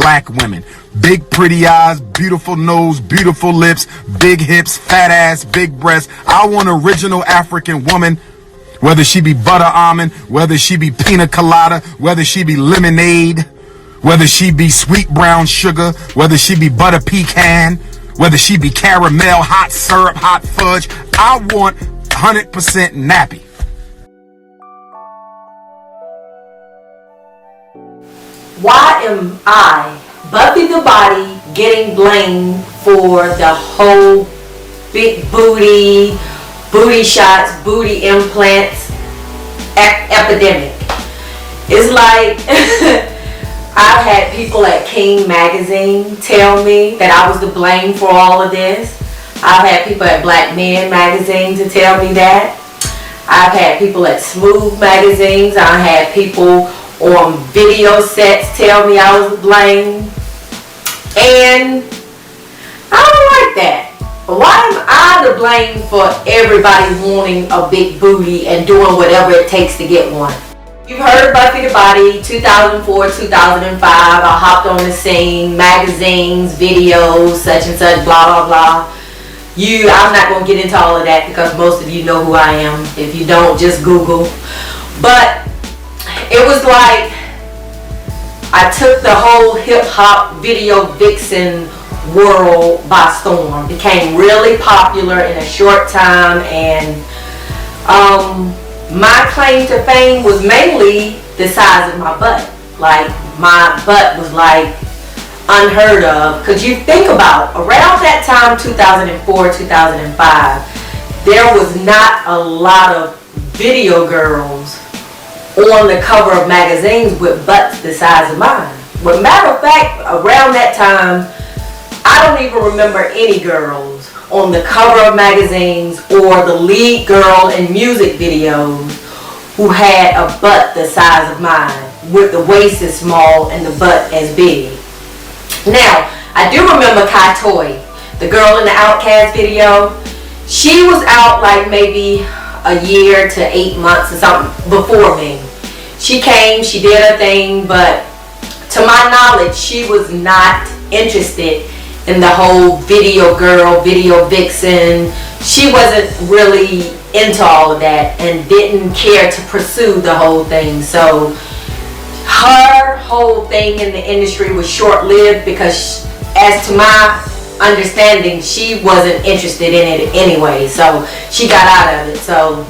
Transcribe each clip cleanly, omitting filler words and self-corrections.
black women. Big pretty eyes, beautiful nose, beautiful lips, big hips, fat ass, big breasts. I want an original African woman. Whether she be butter almond, whether she be pina colada, whether she be lemonade, whether she be sweet brown sugar, whether she be butter pecan, whether she be caramel, hot syrup, hot fudge. I want 100% nappy. Why am I, Buffy the Body, getting blamed for the whole big booty, booty shots, booty implants epidemic? It's like I've had people at King Magazine tell me that I was to blame for all of this. I've had people at Black Men Magazine to tell me that. I've had people at Smooth Magazines. I had people on video sets tell me I was to blame. And I don't like that. Why am I to blame for everybody wanting a big booty and doing whatever it takes to get one? You've heard Buffy the Body, 2004, 2005. I hopped on the scene, magazines, videos, such and such, blah, blah, blah. I'm not going to get into all of that because most of you know who I am. If you don't, just Google. But it was like I took the whole hip-hop video vixen world by storm. Became really popular in a short time, and my claim to fame was mainly the size of my butt. Like, my butt was like unheard of. Because you think about, around that time, 2004, 2005, there was not a lot of video girls on the cover of magazines with butts the size of mine. But matter of fact, around that time, I don't even remember any girls on the cover of magazines or the lead girl in music videos who had a butt the size of mine, with the waist as small and the butt as big. Now, I do remember Kai Toy, the girl in the Outkast video. She was out like maybe a year to 8 months or something before me. She came, she did her thing, but to my knowledge, she was not interested in the whole video girl, video vixen. She wasn't really into all of that and didn't care to pursue the whole thing. So her whole thing in the industry was short-lived because, as to my understanding, she wasn't interested in it anyway. So she got out of it. So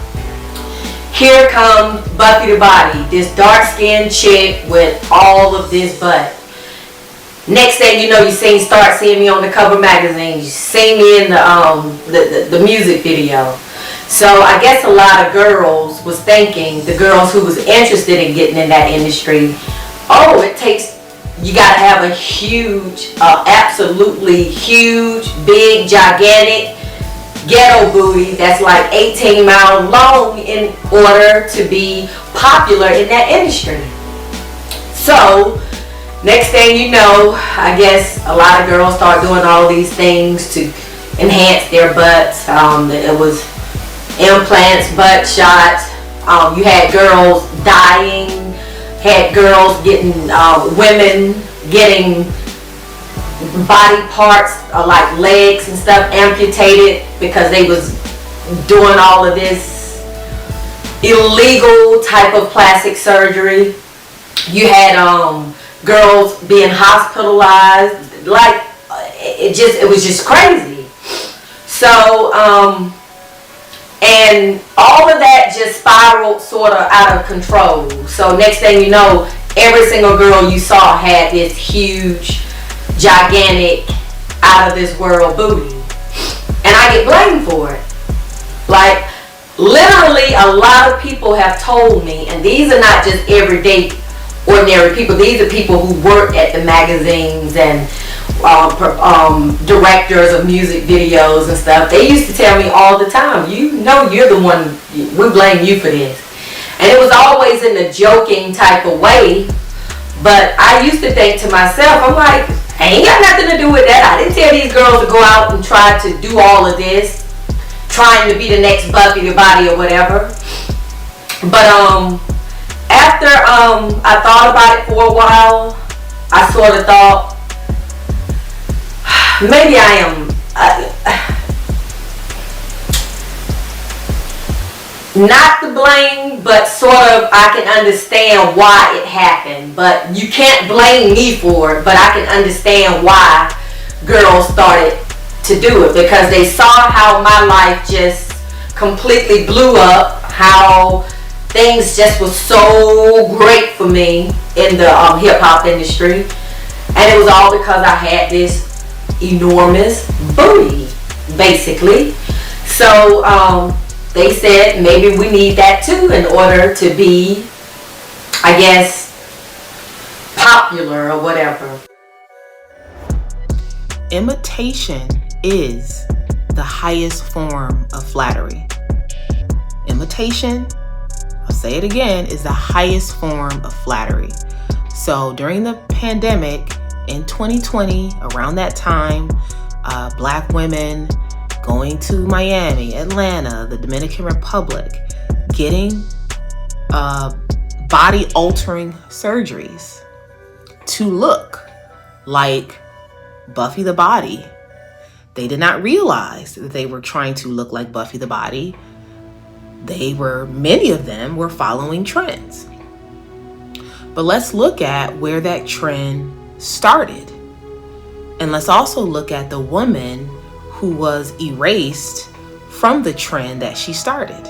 here comes Buffy the Body, this dark-skinned chick with all of this butt. Next thing you know, you start seeing me on the cover magazine. You see me in the music video. So I guess a lot of girls was thinking, the girls who was interested in getting in that industry, oh, you gotta have a huge, absolutely huge, big, gigantic ghetto booty that's like 18 miles long in order to be popular in that industry. So next thing you know, I guess a lot of girls start doing all these things to enhance their butts. It was implants, butt shots. You had girls dying, had girls getting, women getting body parts like legs and stuff amputated because they was doing all of this illegal type of plastic surgery. You had girls being hospitalized. Like, it was just crazy. So and all of that just spiraled sort of out of control. So next thing you know, every single girl you saw had this huge, gigantic, out of this world booty. And I get blamed for it. Like, literally a lot of people have told me, and these are not just everyday ordinary people, these are people who work at the magazines and directors of music videos and stuff. They used to tell me all the time, you know, you're the one, we blame you for this. And it was always in a joking type of way. But I used to think to myself, I'm like, I ain't got nothing to do with that. I didn't tell these girls to go out and try to do all of this, trying to be the next Buffy the Body or whatever. But after I thought about it for a while, I sort of thought, maybe I am not to blame, but sort of I can understand why it happened. But you can't blame me for it, but I can understand why girls started to do it, because they saw how my life just completely blew up, how things just was so great for me in the hip-hop industry, and it was all because I had this enormous booty, basically. So they said maybe we need that too in order to be, I guess, popular or whatever. Imitation is the highest form of flattery. Imitation, I'll say it again, is the highest form of flattery. So during the pandemic in 2020, around that time, Black women going to Miami, Atlanta, the Dominican Republic, getting body-altering surgeries to look like Buffy the Body. They did not realize that they were trying to look like Buffy the Body. Many of them were following trends. But let's look at where that trend started. And let's also look at the woman who was erased from the trend that she started.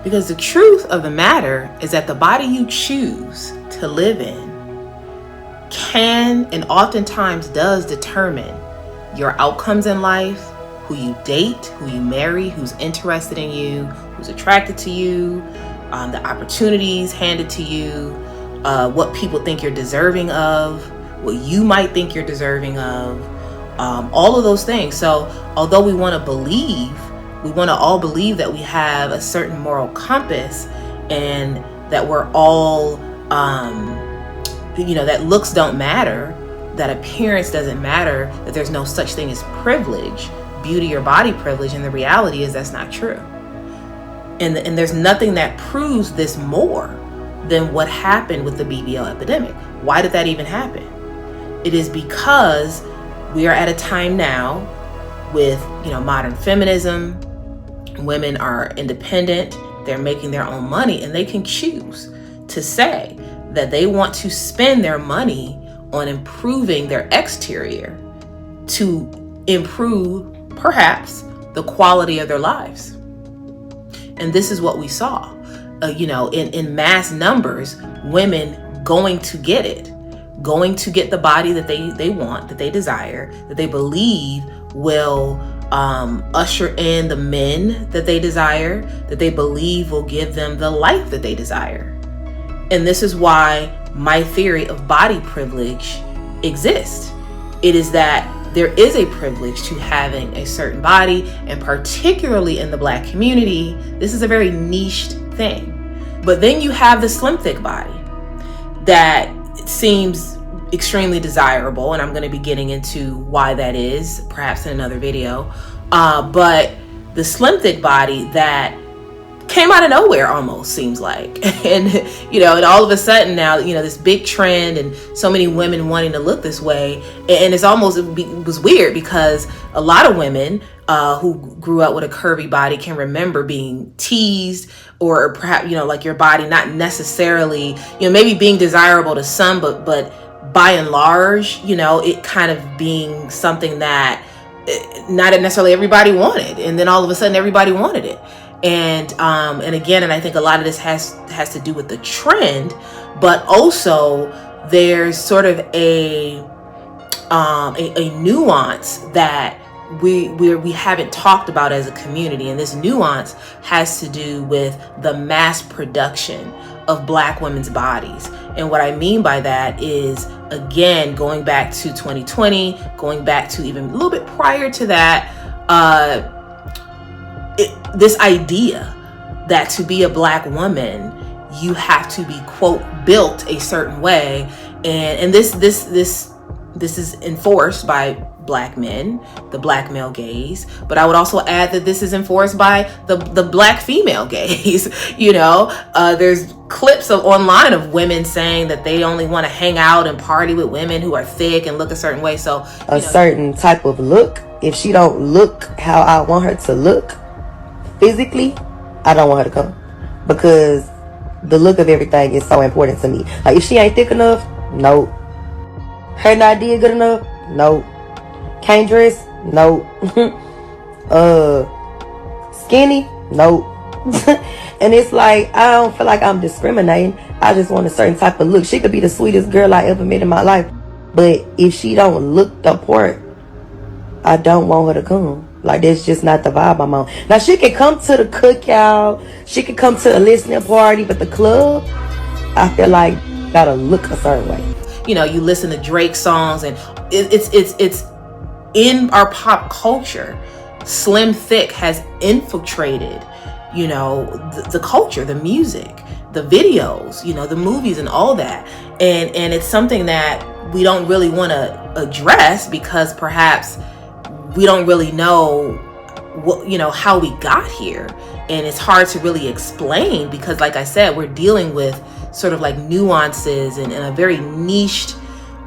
Because the truth of the matter is that the body you choose to live in can and oftentimes does determine your outcomes in life, who you date, who you marry, who's interested in you, who's attracted to you, the opportunities handed to you, what people think you're deserving of, what you might think you're deserving of, all of those things. So although we want to all believe that we have a certain moral compass and that we're all, that looks don't matter, that appearance doesn't matter, that there's no such thing as privilege, beauty or body privilege, and the reality is that's not true. And there's nothing that proves this more than what happened with the BBL epidemic. Why did that even happen? It is because we are at a time now with, modern feminism. Women are independent, they're making their own money, and they can choose to say that they want to spend their money on improving their exterior to improve, perhaps, the quality of their lives. And this is what we saw, in mass numbers, women going to get it, going to get the body that they want, that they desire, that they believe will usher in the men that they desire, that they believe will give them the life that they desire. And this is why my theory of body privilege exists. It is that there is a privilege to having a certain body, and particularly in the Black community, this is a very niched thing. But then you have the slim, thick body that seems extremely desirable, and I'm going to be getting into why that is, perhaps in another video. But the slim, thick body that came out of nowhere almost seems like, and and all of a sudden now, this big trend and so many women wanting to look this way, and it was weird because a lot of women who grew up with a curvy body can remember being teased, or perhaps like your body not necessarily maybe being desirable to some, but by and large it kind of being something that not necessarily everybody wanted, and then all of a sudden everybody wanted it. And again, I think a lot of this has to do with the trend, but also there's sort of a nuance that we haven't talked about as a community, and this nuance has to do with the mass production of Black women's bodies. And what I mean by that is, again, going back to 2020, going back to even a little bit prior to that, this idea that to be a Black woman, you have to be, quote, built a certain way, and this is enforced by black men, the black male gaze, but I would also add that this is enforced by the black female gaze. There's clips online of women saying that they only want to hang out and party with women who are thick and look a certain way. So certain type of look, if she don't look how I want her to look physically, I don't want her to come, because the look of everything is so important to me. Like, if she ain't thick enough, no. Her not did good enough, no. Can't dress, no. Skinny, no. And it's like, I don't feel like I'm discriminating. I just want a certain type of look. She could be the sweetest girl I ever met in my life, but if she don't look the part, I don't want her to come. Like, that's just not the vibe I'm on. Now, she can come to the cookout, she can come to the listening party, but the club, I feel like, gotta look a certain way. You listen to Drake songs, and it's in our pop culture. Slim thick has infiltrated, the culture, the music, the videos, the movies and all that. And it's something that we don't really want to address, because perhaps we don't really know what, how we got here. And it's hard to really explain, because like I said, we're dealing with sort of like nuances and a very niched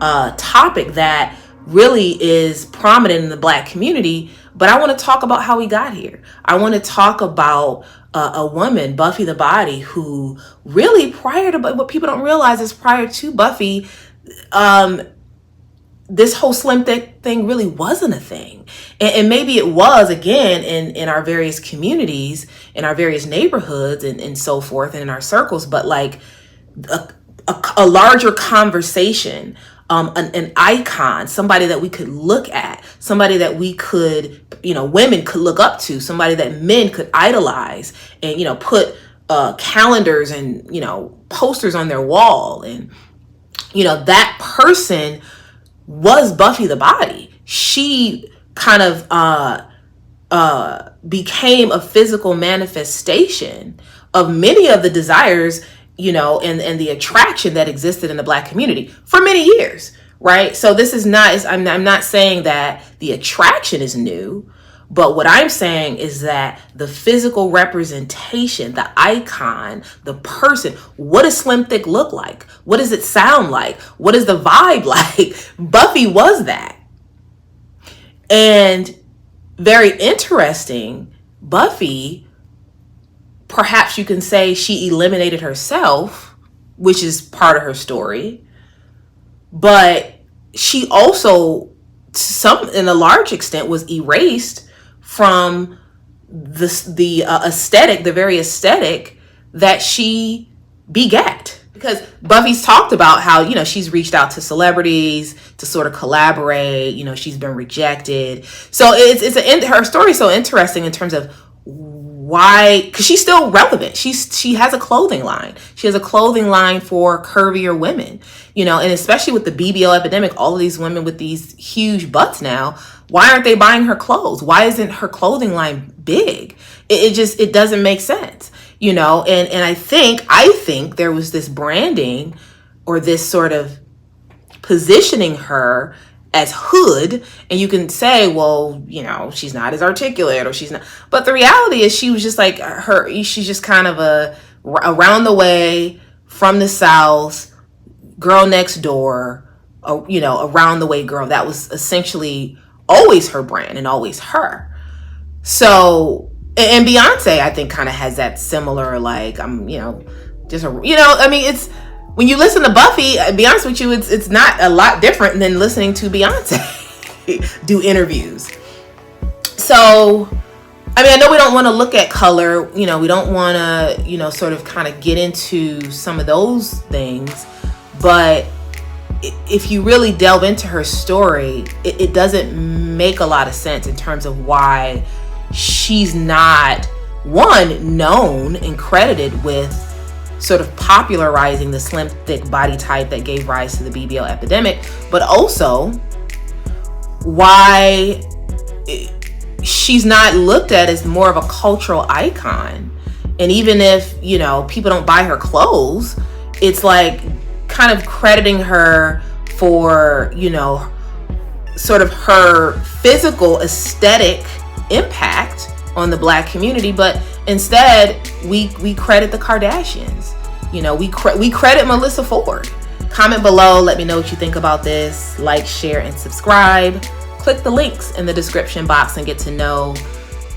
topic that really is prominent in the black community. But I want to talk about how we got here. I want to talk about a woman, Buffy the Body, who really prior to, what people don't realize is prior to Buffy, this whole slim thick thing really wasn't a thing. And maybe it was, again, in our various communities, in our various neighborhoods and so forth, and in our circles, but like a larger conversation, an icon, somebody that we could look at, somebody that we could, women could look up to, somebody that men could idolize, and, put calendars and, posters on their wall. And, that person was Buffy the Body. She kind of became a physical manifestation of many of the desires, and the attraction that existed in the black community for many years, right? So this is not, I'm not saying that the attraction is new, but what I'm saying is that the physical representation, the icon, the person, what does slim thick look like? What does it sound like? What is the vibe like? Buffy was that. And very interesting, Buffy, perhaps you can say she eliminated herself, which is part of her story, but she also, in a large extent, was erased from the aesthetic, the very aesthetic that she begat. Because Buffy's talked about how, she's reached out to celebrities to sort of collaborate, she's been rejected. So her story is so interesting in terms of why, because she's still relevant. She has a clothing line. She has a clothing line for curvier women, and especially with the BBL epidemic, all of these women with these huge butts now, why aren't they buying her clothes? Why isn't her clothing line big? It doesn't make sense, and I think there was this branding or this sort of positioning her as hood, and you can say, well, she's not as articulate, or she's not, but the reality is she was just like she's just kind of a around the way, from the South, girl next door, around the way girl. That was essentially always her brand and always her. So, and Beyonce, I think, kind of has that similar, like, it's, when you listen to Buffy, to be honest with you, it's not a lot different than listening to Beyonce do interviews. So, I know we don't want to look at color, we don't want to, sort of kind of get into some of those things, but if you really delve into her story, it doesn't make a lot of sense in terms of why she's not, one, known and credited with sort of popularizing the slim, thick body type that gave rise to the BBL epidemic, but also why she's not looked at as more of a cultural icon. And even if, people don't buy her clothes, it's like kind of crediting her for, sort of her physical aesthetic impact on the Black community, but instead we credit the Kardashians. You know, we credit Melissa Ford. Comment below, let me know what you think about this. Like, share, and subscribe. Click the links in the description box and get to know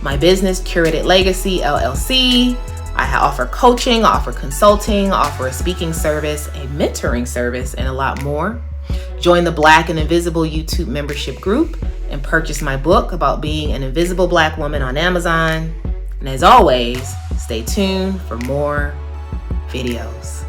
my business, Curated Legacy LLC. I offer coaching, I offer consulting, I offer a speaking service, a mentoring service, and a lot more. Join the Black and Invisible YouTube membership group and purchase my book about being an invisible Black woman on Amazon. And as always, stay tuned for more videos.